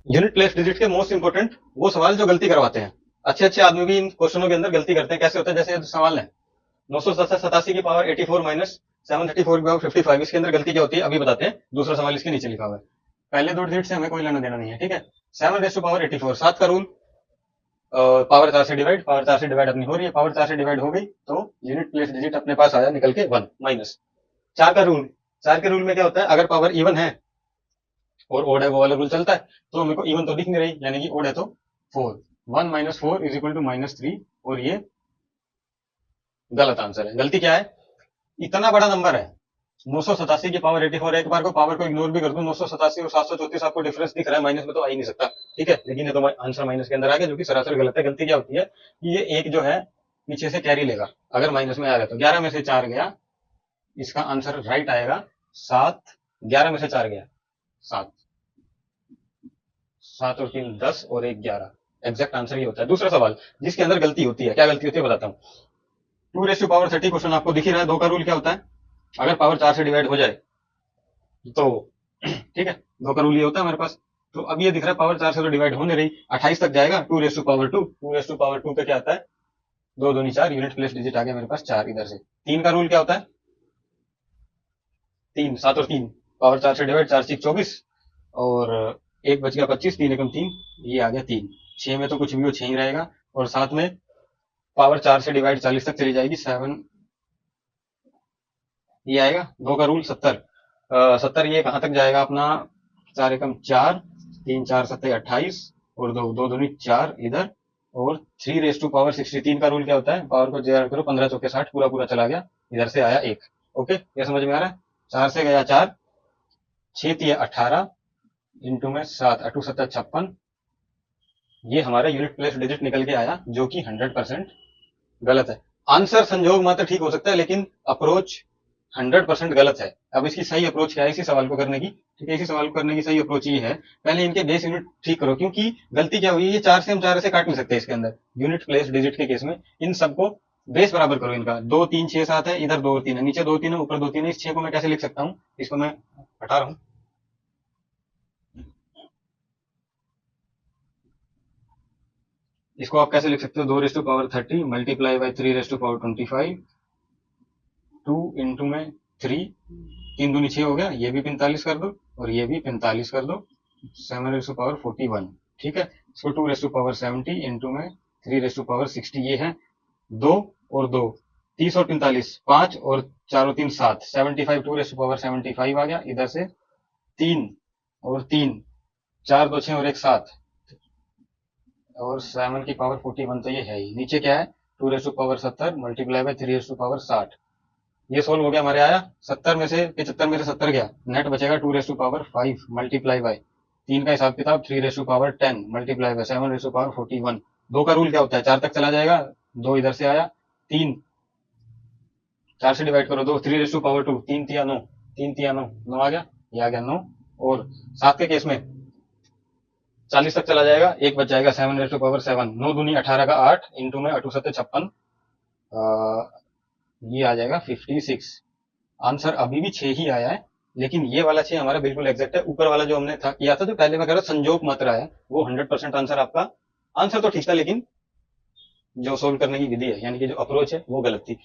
Unit place digit के most important वो सवाल जो गलती करवाते हैं। अच्छे अच्छे आदमी भी इन क्वेश्चनों के अंदर गलती करते हैं। कैसे होता है, जैसे सवाल है 987 की पावर 84 माइनस 734 की पावर 55, इसके अंदर गलती क्या होती है अभी बताते हैं। दूसरा सवाल इसके नीचे लिखा हुआ है, पहले दो डिजिट से हमें कोई लेना देना नहीं है, ठीक है। 7 रेस टू पावर 84, 7 का रूल, पावर 4 से डिवाइड, पावर 4 से डिवाइड अपनी हो रही है, पावर 4 से डिवाइड हो गई तो यूनिट प्लेस डिजिट अपने पास आया निकल के 1 माइनस 4 का रूल। 4 के रूल में क्या होता है, अगर पावर इवन है और ओड है वो वाला रूल चलता है। तो मेरे को इवन तो दिख नहीं रही, यानी कि ओड है तो 4, 1 माइनस 4 इज इक्वल टू -3, और ये गलत आंसर है। गलती क्या है, इतना बड़ा नंबर है 987 की पावर 84, एक बार को पावर को इग्नोर भी कर दूं 987 और 734 आपको डिफरेंस दिख रहा है, माइनस में तो आ ही नहीं सकता, ठीक है। लेकिन ये तो आंसर माइनस के अंदर आ गया, जो कि सरासर गलत है। गलती क्या होती है कि ये एक जो है पीछे से कैरी लेगा, अगर माइनस में आ गया तो 11 में से 4 गया, इसका आंसर राइट आएगा 7। 11 में से 4 गया 7, 7 और 3 10 और 1 11, एग्जैक्ट आंसर ये होता है। दूसरा सवाल जिसके अंदर गलती होती है, क्या गलती होती है बताता हूँ। 2 रेज़ टू पावर 30 क्वेश्चन आपको दिख ही रहा है। 2 का रूल क्या होता है, अगर पावर 4 से डिवाइड हो जाए तो ठीक है, 2 का रूल ये होता है हमारे पास। तो अब ये दिख रहा है पावर 4 से तो डिवाइड हो नहीं रही, 28 तक जाएगा। 2 raise to power 2, 2 raise to power 2 पे क्या आता है, 2 दूनी 4, यूनिट प्लेस डिजिट आ गया मेरे पास 4 इधर से। 3 का रूल क्या होता है, 3, 7 और 3, पावर 4 से डिवाइड, 4 6 24, और 1 बच गया 25, 3 एकम 3, ये आ गया 3। 6 में तो कुछ भी हो 6 ही रहेगा, और साथ में पावर 4 से डिवाइड 40 तक चली जाएगी, 7 ये आएगा। 2 का रूल 70, 70 ये कहां तक जाएगा अपना, 4 एकम 4, 3 4 7 28, और 2 2 दूनी 4 इधर, और 3 रेज़ टू पावर 60। 3 का रूल क्या होता है, पावर को जोड़ करो, 15 चौके 60, पूरा पूरा चला गया, इधर से आया 1। ओके, ये समझ में आ रहा है। 4 से गया 4, 6 तिया 18, इंटू में 7 अठू 7 56, ये हमारा यूनिट प्लेस डिजिट निकल के आया, जो कि 100% गलत है। आंसर संजोग मात्र ठीक हो सकता है, लेकिन अप्रोच 100% गलत है। अब इसकी सही अप्रोच क्या है इसी सवाल को करने की, ठीक है। इसी सवाल को करने की सही अप्रोच ये है, पहले इनके बेस यूनिट ठीक करो, क्योंकि गलती क्या हुई, ये 4 से हम 4 ऐसे काट नहीं सकते इसके अंदर। यूनिट प्लेस डिजिट के केस में इन सबको बेस बराबर करो इनका। 2 3 6 7 है, इधर 2 और 3 है, नीचे 2 3 है, ऊपर 2 3 है। इस 6 को मैं कैसे लिख सकता हूँ, इसको मैं हटा रहा हूँ। इसको आप कैसे लिख सकते हो, 2 raise to power 30 multiply by 3 raise to power 25, 2 into में 3, 3 दूनी 6 हो गया, ये भी 45 कर दो और ये भी 45 कर दो, 7 रेज़ टू पावर 41, ठीक है। इसको 2 रेज़ टू पावर 70 इंटू में 3 रेज़ टू पावर 60, ये है 2 और 2, 30 और 45, 5 और 4 और 3 7, 75, 2 रेज़ टू पावर 75 आ गया इधर से, 3 और 3, 4 2 6 और 1 7, और 7 की पावर 41 तो ये है ही। नीचे क्या है, 2 raise to power 70 multiply by 3 raise to power 60, ये सोल्व हो गया हमारे, आया 70 में से 75 में से 70 गया, नेट बचेगा 2 raise to power 5 multiply by 3 का हिसाब किताब 3 raise to power 10 multiply by 7 raise to power 41। 2 का रूल क्या होता है, 4 तक चला जाएगा, 2 इधर से आया, 3 4 से डिवाइड करो 2, 3 रेज़ टू पावर 2, 3 तिया 9, 3 तिया 9, 9 आ गया, ये आ गया 9, और 7 के केस में 40 तक चला जाएगा, एक बच जाएगा 7 रेज़ टू पावर 7, 9 दूनी 18 का 8, इंटू में 8 7 56, ये आ जाएगा 56। आंसर अभी भी 6 ही आया है, लेकिन ये वाला 6 हमारा बिल्कुल एग्जैक्ट है। ऊपर वाला जो हमने था किया था, जो पहले मैं कह रहा संजोग मात्रा है, वो 100% आंसर आपका, आंसर तो ठीक था, लेकिन जो सोल्व करने की विधि है, यानी कि जो अप्रोच है वो गलत थी।